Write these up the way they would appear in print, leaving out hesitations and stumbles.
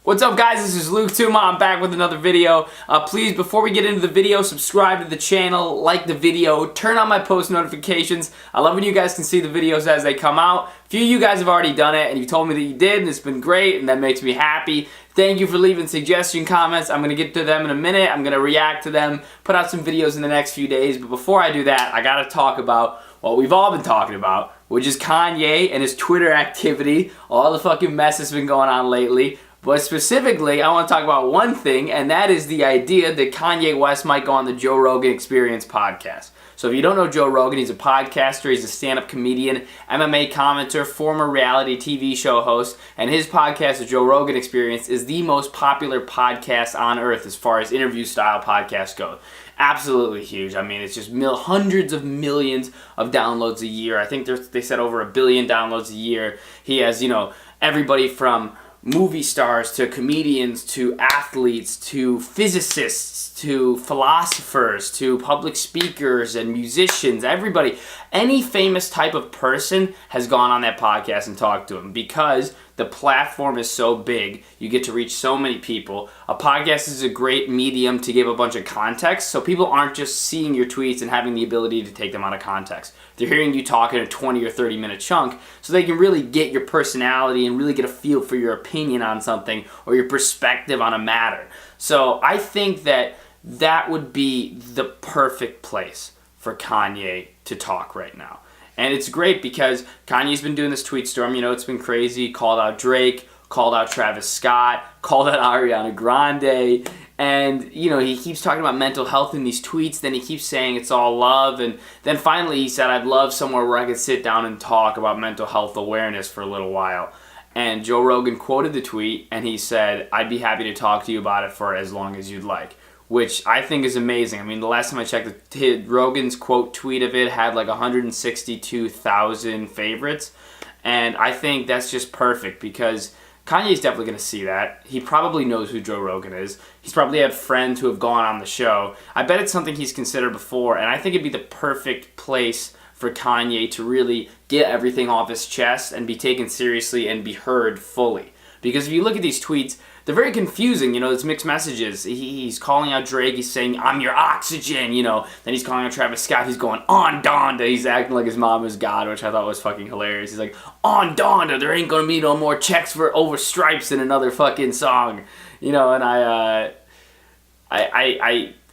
What's up, guys? This is Luke Tuma. I'm back with another video. Please, before we get into the video, subscribe to the channel, like the video, turn on my post notifications. I love when you guys can see the videos as they come out. A few of you guys have already done it, and you told me that you did, and it's been great, and that makes me happy. Thank you for leaving suggestion comments. I'm going to get to them in a minute. I'm going to react to them, put out some videos in the next few days. But before I do that, I got to talk about what we've all been talking about, which is Kanye and his Twitter activity, all the fucking mess that's been going on lately. But specifically, I want to talk about one thing, and that is the idea that Kanye West might go on the Joe Rogan Experience podcast. So if you don't know Joe Rogan, he's a podcaster, he's a stand-up comedian, MMA commentator, former reality TV show host, and his podcast, the Joe Rogan Experience, is the most popular podcast on earth as far as interview-style podcasts go. Absolutely huge. I mean, it's just hundreds of millions of downloads a year. I think they said over 1 billion downloads a year. He has, everybody from movie stars to comedians to athletes to physicists to philosophers to public speakers and musicians. Everybody, any famous type of person has gone on that podcast and talked to him because the platform is so big. You get to reach so many people. A podcast is a great medium to give a bunch of context, so people aren't just seeing your tweets and having the ability to take them out of context. They're hearing you talk in a 20 or 30 minute chunk, so they can really get your personality and really get a feel for your opinion on something or your perspective on a matter. So I think that would be the perfect place for Kanye to talk right now. And it's great because Kanye's been doing this tweet storm. It's been crazy. Called out Drake, called out Travis Scott, called out Ariana Grande. And, he keeps talking about mental health in these tweets. Then he keeps saying it's all love. And then finally he said, I'd love somewhere where I could sit down and talk about mental health awareness for a little while. And Joe Rogan quoted the tweet and he said, I'd be happy to talk to you about it for as long as you'd like. Which I think is amazing. I mean, the last time I checked, Rogan's quote tweet of it had like 162,000 favorites. And I think that's just perfect because Kanye's definitely going to see that. He probably knows who Joe Rogan is. He's probably had friends who have gone on the show. I bet it's something he's considered before. And I think it'd be the perfect place for Kanye to really get everything off his chest and be taken seriously and be heard fully. Because if you look at these tweets, they're very confusing, it's mixed messages. He's calling out Drake, he's saying, I'm your oxygen, Then he's calling out Travis Scott, he's going, on Donda. He's acting like his mom is God, which I thought was fucking hilarious. He's like, on Donda, there ain't gonna be no more checks for over stripes in another fucking song. And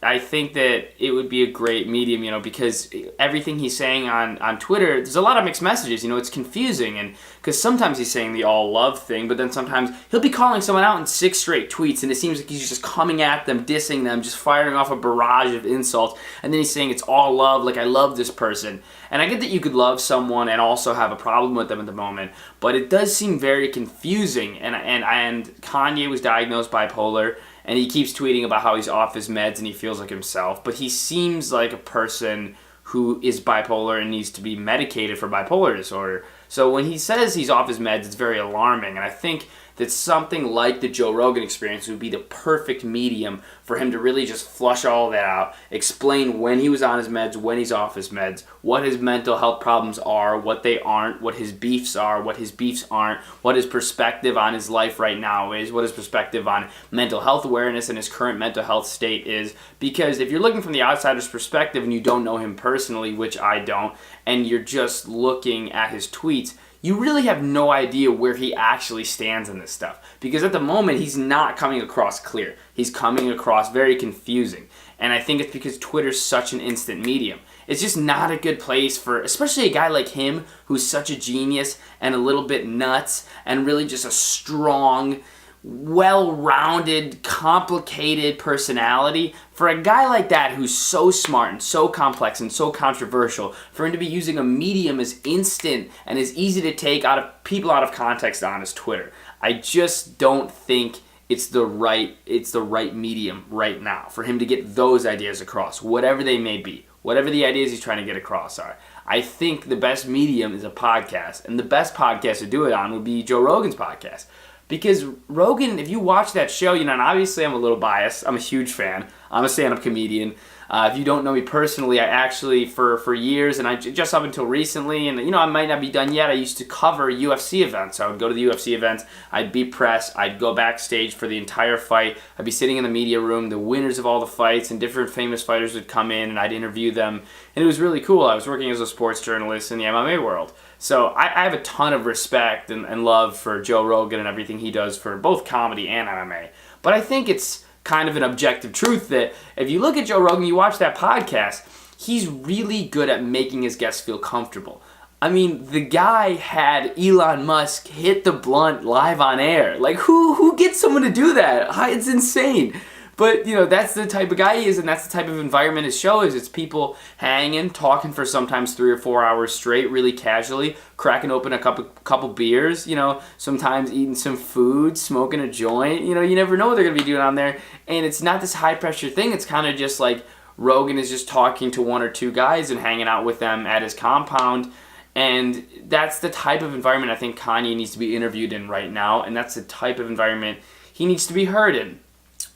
I think that it would be a great medium, because everything he's saying on Twitter, there's a lot of mixed messages, it's confusing, and because sometimes he's saying the all love thing, but then sometimes he'll be calling someone out in 6 straight tweets, and it seems like he's just coming at them, dissing them, just firing off a barrage of insults, and then he's saying it's all love, like I love this person. And I get that you could love someone and also have a problem with them at the moment, but it does seem very confusing, and Kanye was diagnosed bipolar, and he keeps tweeting about how he's off his meds and he feels like himself. But he seems like a person who is bipolar and needs to be medicated for bipolar disorder. So when he says he's off his meds, it's very alarming. And I think that something like the Joe Rogan Experience would be the perfect medium for him to really just flush all that out, explain when he was on his meds, when he's off his meds, what his mental health problems are, what they aren't, what his beefs are, what his beefs aren't, what his perspective on his life right now is, what his perspective on mental health awareness and his current mental health state is. Because if you're looking from the outsider's perspective and you don't know him personally, which I don't, and you're just looking at his tweets, you really have no idea where he actually stands in this stuff. Because at the moment, he's not coming across clear. He's coming across very confusing. And I think it's because Twitter's such an instant medium. It's just not a good place for, especially a guy like him, who's such a genius and a little bit nuts and really just a strong, well-rounded, complicated personality. For a guy like that who's so smart and so complex and so controversial, for him to be using a medium as instant and as easy to take people out of context on as Twitter, I just don't think it's the right medium right now for him to get those ideas across, whatever they may be, whatever the ideas he's trying to get across are. I think the best medium is a podcast, and the best podcast to do it on would be Joe Rogan's podcast. Because Rogan, if you watch that show, and obviously I'm a little biased. I'm a huge fan. I'm a stand-up comedian. If you don't know me personally, I actually, for years, and I just up until recently, and I might not be done yet, I used to cover UFC events. I would go to the UFC events, I'd be press, I'd go backstage for the entire fight, I'd be sitting in the media room, the winners of all the fights, and different famous fighters would come in, and I'd interview them, and it was really cool. I was working as a sports journalist in the MMA world. So I have a ton of respect and love for Joe Rogan and everything he does for both comedy and MMA. But I think it's kind of an objective truth that if you look at Joe Rogan, you watch that podcast, he's really good at making his guests feel comfortable. I mean, the guy had Elon Musk hit the blunt live on air. Like, who gets someone to do that? It's insane. But, that's the type of guy he is, and that's the type of environment his show is. It's people hanging, talking for sometimes 3 or 4 hours straight, really casually, cracking open a couple beers, sometimes eating some food, smoking a joint. You never know what they're going to be doing on there. And it's not this high-pressure thing. It's kind of just like Rogan is just talking to 1 or 2 guys and hanging out with them at his compound. And that's the type of environment I think Kanye needs to be interviewed in right now, and that's the type of environment he needs to be heard in.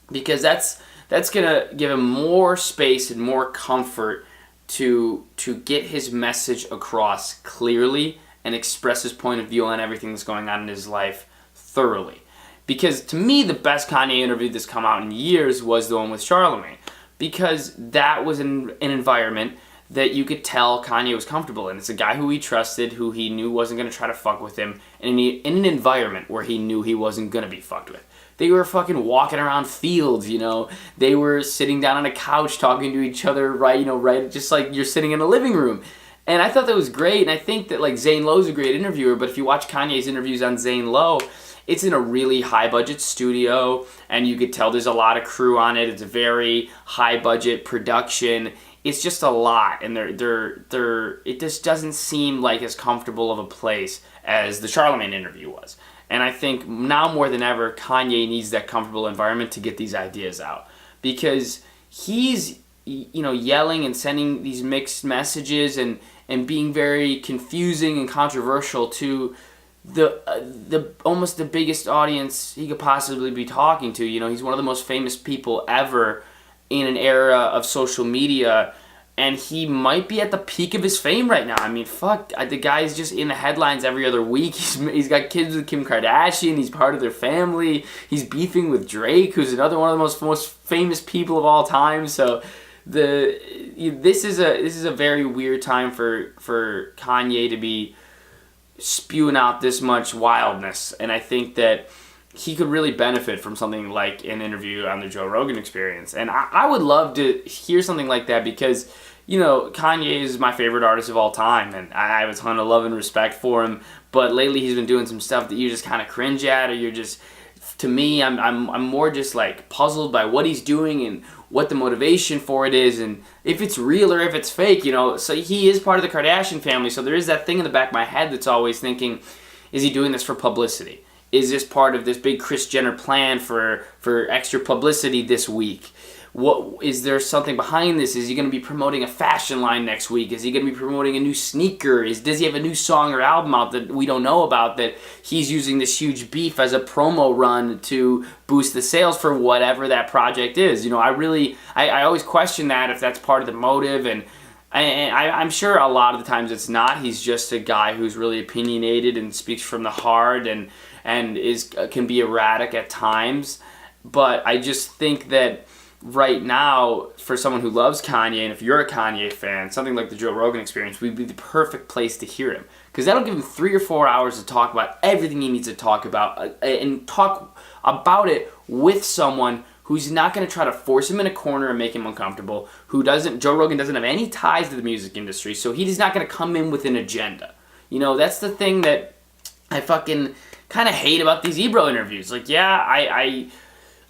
Because that's gonna give him more space and more comfort to get his message across clearly and express his point of view on everything that's going on in his life thoroughly. Because to me, the best Kanye interview that's come out in years was the one with Charlamagne. Because that was an environment that you could tell Kanye was comfortable in. It's a guy who he trusted, who he knew wasn't going to try to fuck with him, and in an environment where he knew he wasn't going to be fucked with. They were fucking walking around fields, They were sitting down on a couch talking to each other, right, just like you're sitting in a living room. And I thought that was great, and I think that, Zane Lowe's a great interviewer, but if you watch Kanye's interviews on Zane Lowe, it's in a really high-budget studio, and you could tell there's a lot of crew on it. It's a very high-budget production. It's just a lot, and it just doesn't seem like as comfortable of a place as the Charlamagne interview was. And I think now more than ever, Kanye needs that comfortable environment to get these ideas out. Because he's, yelling and sending these mixed messages and being very confusing and controversial to the almost the biggest audience he could possibly be talking to. He's one of the most famous people ever in an era of social media, and he might be at the peak of his fame right now. I mean, fuck, the guy's just in the headlines every other week. He's got kids with Kim Kardashian. He's part of their family. He's beefing with Drake, who's another one of the most famous people of all time. So this is a very weird time for Kanye to be spewing out this much wildness, and I think that he could really benefit from something like an interview on the Joe Rogan Experience. And I would love to hear something like that because, Kanye is my favorite artist of all time, and I have a ton of love and respect for him. But lately he's been doing some stuff that you just kind of cringe at, or you're just, to me, I'm more just puzzled by what he's doing and what the motivation for it is, and if it's real or if it's fake, So he is part of the Kardashian family, so there is that thing in the back of my head that's always thinking, is he doing this for publicity? Is this part of this big Kris Jenner plan for extra publicity this week? What is there something behind this? Is he going to be promoting a fashion line next week? Is he going to be promoting a new sneaker? Does he have a new song or album out that we don't know about that he's using this huge beef as a promo run to boost the sales for whatever that project is? I always question that if that's part of the motive, and I'm sure a lot of the times it's not. He's just a guy who's really opinionated and speaks from the heart and can be erratic at times. But I just think that right now, for someone who loves Kanye, and if you're a Kanye fan, something like the Joe Rogan Experience would be the perfect place to hear him. Because that'll give him 3 or 4 hours to talk about everything he needs to talk about, and talk about it with someone who's not going to try to force him in a corner and make him uncomfortable, Joe Rogan doesn't have any ties to the music industry, so he's not going to come in with an agenda. That's the thing that I fucking kind of hate about these Ebro interviews.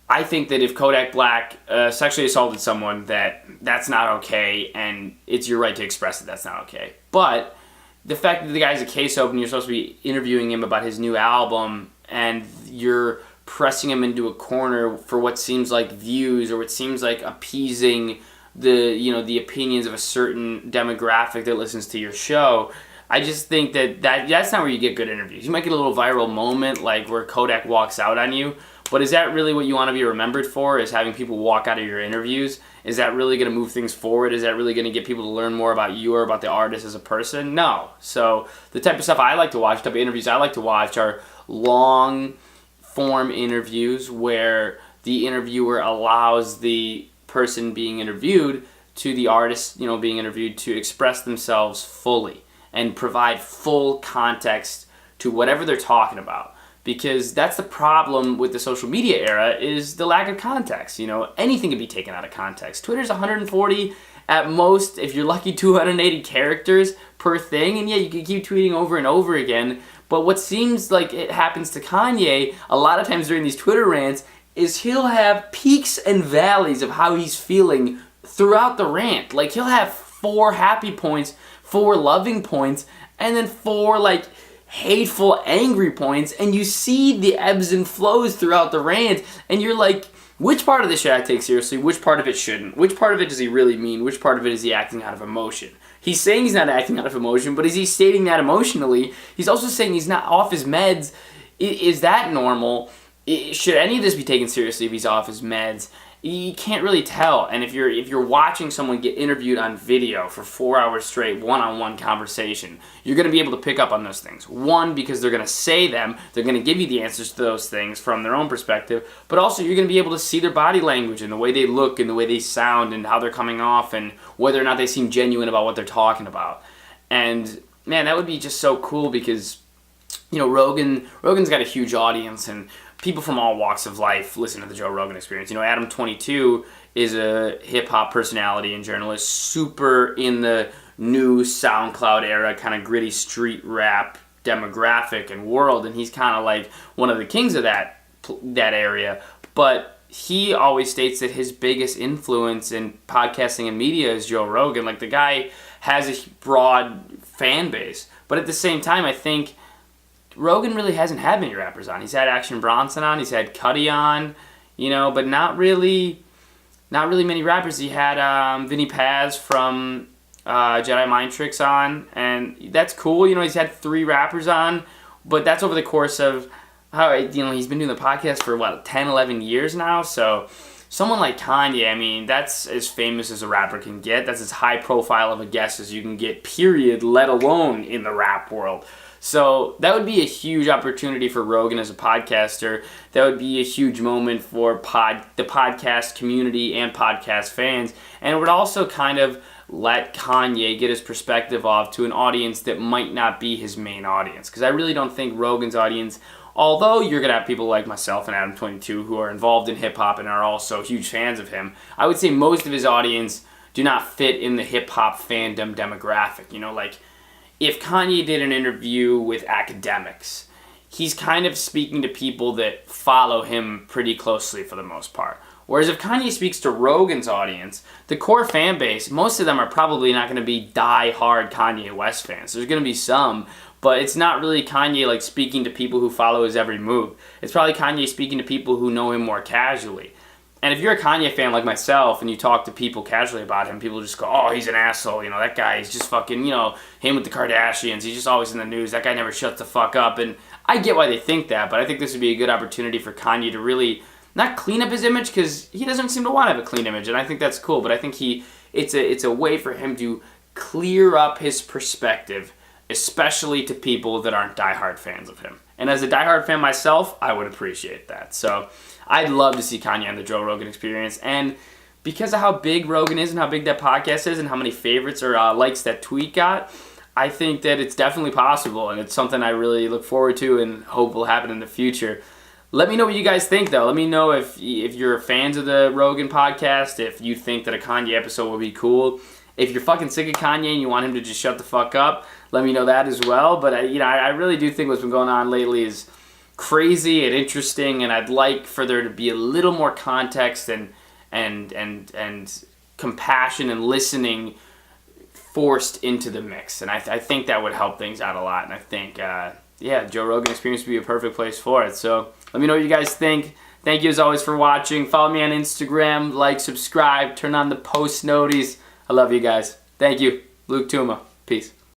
I think that if Kodak Black sexually assaulted someone, that's not okay, and it's your right to express that that's not okay. But the fact that the guy's a case open, you're supposed to be interviewing him about his new album, and you're pressing him into a corner for what seems like views, or what seems like appeasing the opinions of a certain demographic that listens to your show. I just think that's not where you get good interviews. You might get a little viral moment, like where Kodak walks out on you, but is that really what you want to be remembered for, is having people walk out of your interviews? Is that really going to move things forward? Is that really going to get people to learn more about you or about the artist as a person? No. So the type of stuff I like to watch, the type of interviews I like to watch are long form interviews where the interviewer allows the person being interviewed to the artist, being interviewed, to express themselves fully and provide full context to whatever they're talking about. Because that's the problem with the social media era, is the lack of context. Anything can be taken out of context. Twitter's 140, at most, if you're lucky, 280 characters per thing. And yeah, you can keep tweeting over and over again. But what seems like it happens to Kanye a lot of times during these Twitter rants is he'll have peaks and valleys of how he's feeling throughout the rant. Like, he'll have 4 happy points, 4 loving points, and then 4, hateful, angry points, and you see the ebbs and flows throughout the rant, and you're like, which part of this should I take seriously? Which part of it shouldn't? Which part of it does he really mean? Which part of it is he acting out of emotion? He's saying he's not acting out of emotion, but is he stating that emotionally? He's also saying he's not off his meds. Is that normal? Should any of this be taken seriously if he's off his meds? You can't really tell. And if you're watching someone get interviewed on video for 4 hours straight, one-on-one conversation, you're going to be able to pick up on those things. One, because they're going to say them, they're going to give you the answers to those things from their own perspective, but also you're going to be able to see their body language and the way they look and the way they sound and how they're coming off and whether or not they seem genuine about what they're talking about. And man, that would be just so cool because Rogan's got a huge audience, and people from all walks of life listen to the Joe Rogan Experience. Adam 22 is a hip-hop personality and journalist, super in the new SoundCloud era, kind of gritty street rap demographic and world, and he's kind of like one of the kings of that area. But he always states that his biggest influence in podcasting and media is Joe Rogan. Like, the guy has a broad fan base, but at the same time, I think Rogan really hasn't had many rappers on. He's had Action Bronson on, he's had Cudi on, but not really many rappers. He had Vinny Paz from Jedi Mind Tricks on, and that's cool. He's had 3 rappers on, but that's over the course of he's been doing the podcast for 10, 11 years now. So someone like Kanye, that's as famous as a rapper can get. That's as high profile of a guest as you can get, period, let alone in the rap world. So that would be a huge opportunity for Rogan as a podcaster. That would be a huge moment for the podcast community and podcast fans. And it would also kind of let Kanye get his perspective off to an audience that might not be his main audience. Because I really don't think Rogan's audience, although you're going to have people like myself and Adam 22 who are involved in hip-hop and are also huge fans of him, I would say most of his audience do not fit in the hip-hop fandom demographic. If Kanye did an interview with academics, he's kind of speaking to people that follow him pretty closely for the most part. Whereas if Kanye speaks to Rogan's audience, the core fan base, most of them are probably not going to be die-hard Kanye West fans. There's going to be some, but it's not really Kanye speaking to people who follow his every move. It's probably Kanye speaking to people who know him more casually. And if you're a Kanye fan like myself and you talk to people casually about him, people just go, oh, he's an asshole. That guy is just fucking, him with the Kardashians. He's just always in the news. That guy never shuts the fuck up. And I get why they think that, but I think this would be a good opportunity for Kanye to really not clean up his image, because he doesn't seem to want to have a clean image, and I think that's cool. But I think it's a way for him to clear up his perspective, especially to people that aren't diehard fans of him. And as a diehard fan myself, I would appreciate that. So I'd love to see Kanye on the Joe Rogan Experience. And because of how big Rogan is and how big that podcast is and how many favorites or likes that tweet got, I think that it's definitely possible. And it's something I really look forward to and hope will happen in the future. Let me know what you guys think, though. Let me know if you're fans of the Rogan podcast, if you think that a Kanye episode would be cool. If you're fucking sick of Kanye and you want him to just shut the fuck up, let me know that as well. But I really do think what's been going on lately is crazy and interesting, and I'd like for there to be a little more context and compassion and listening forced into the mix. And I think that would help things out a lot. And I think, Joe Rogan Experience would be a perfect place for it. So let me know what you guys think. Thank you as always for watching. Follow me on Instagram, like, subscribe, turn on the post noties. I love you guys. Thank you. Luke Tuma. Peace.